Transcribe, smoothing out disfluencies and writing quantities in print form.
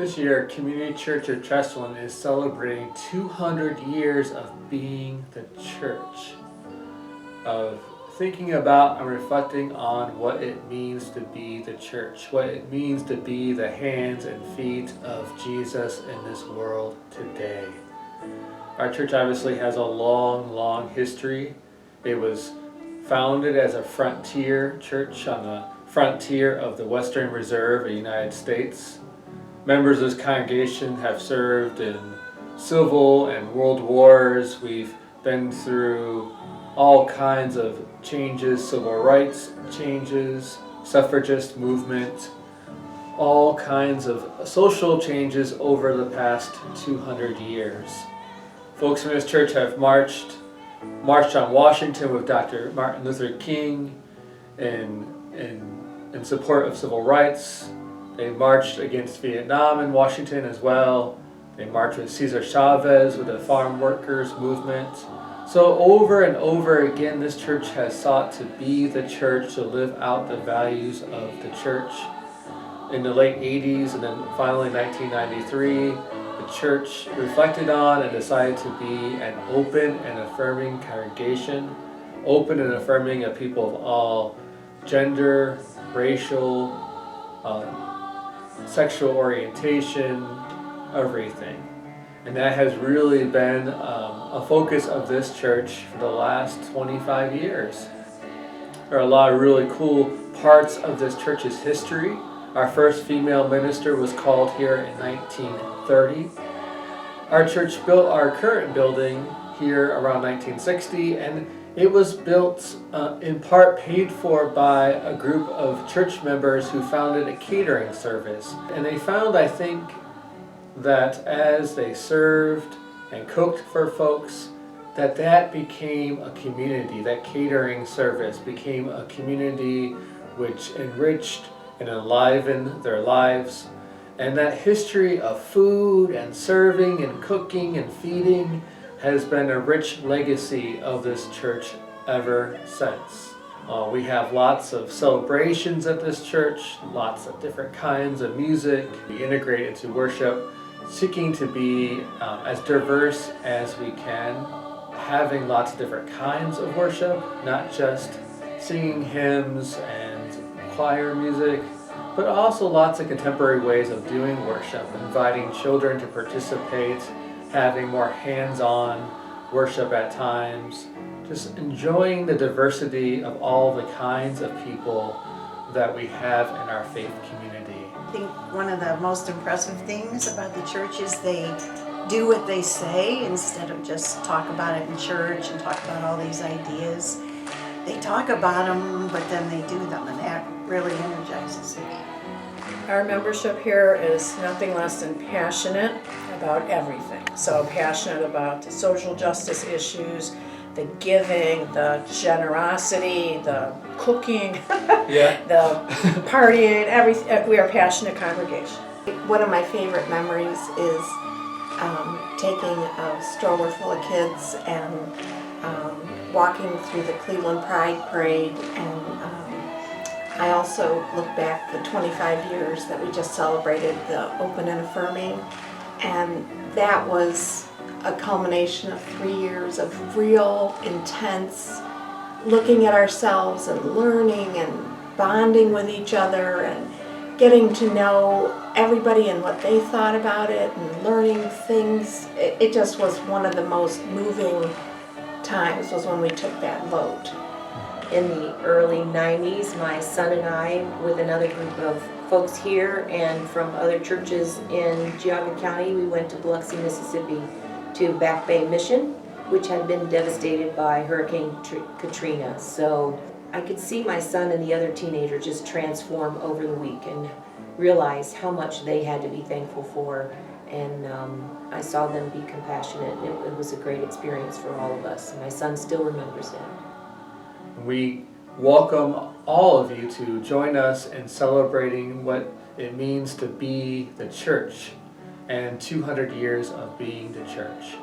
This year, Community Church of Chesterland is celebrating 200 years of being the church, of thinking about and reflecting on what it means to be the church, what it means to be the hands and feet of Jesus in this world today. Our church obviously has a long history. It was founded as a frontier church on the frontier of the Western Reserve of the United States. Members of this congregation have served in civil and world wars. We've been through all kinds of changes, civil rights changes, suffragist movement, all kinds of social changes over the past 200 years. Folks from this church have marched on Washington with Dr. Martin Luther King in support of civil rights. They marched against Vietnam in Washington as well. They marched with Cesar Chavez with the farm workers movement. So over and over again, this church has sought to be the church, to live out the values of the church. In the late 80s and then finally 1993, the church reflected on and decided to be an open and affirming congregation, open and affirming of people of all gender, racial, sexual orientation, everything. And that has really been a focus of this church for the last 25 years. There are a lot of really cool parts of this church's history. Our first female minister was called here in 1930. Our church built our current building here around 1960, and it was built in part paid for by a group of church members who founded a catering service. And they found, I think, that as they served and cooked for folks, that became a community. That catering service became a community which enriched and enlivened their lives. And that history of food and serving and cooking and feeding has been a rich legacy of this church ever since. We have lots of celebrations at this church, lots of different kinds of music. We integrate into worship, seeking to be as diverse as we can, having lots of different kinds of worship, not just singing hymns and choir music, but also lots of contemporary ways of doing worship, inviting children to participate, having more hands-on worship at times, just enjoying the diversity of all the kinds of people that we have in our faith community. I think one of the most impressive things about the church is they do what they say instead of just talk about it in church and talk about all these ideas. They talk about them, but then they do them, and that really energizes me. Our membership here is nothing less than passionate about everything. So passionate about the social justice issues, the giving, the generosity, the cooking, the partying, everything. We are a passionate congregation. One of my favorite memories is taking a stroller full of kids and walking through the Cleveland Pride Parade, and I also look back the 25 years that we just celebrated the Open and Affirming, and that was a culmination of 3 years of real, intense looking at ourselves and learning and bonding with each other and getting to know everybody and what they thought about it and learning things. It just was one of the most moving times was when we took that vote. In the early 90s, my son and I, with another group of folks here and from other churches in Geauga County, we went to Biloxi, Mississippi to Back Bay Mission, which had been devastated by Hurricane Katrina. So I could see my son and the other teenagers just transform over the week and realize how much they had to be thankful for. And I saw them be compassionate. It was a great experience for all of us. My son still remembers that. We welcome all of you to join us in celebrating what it means to be the church and 200 years of being the church.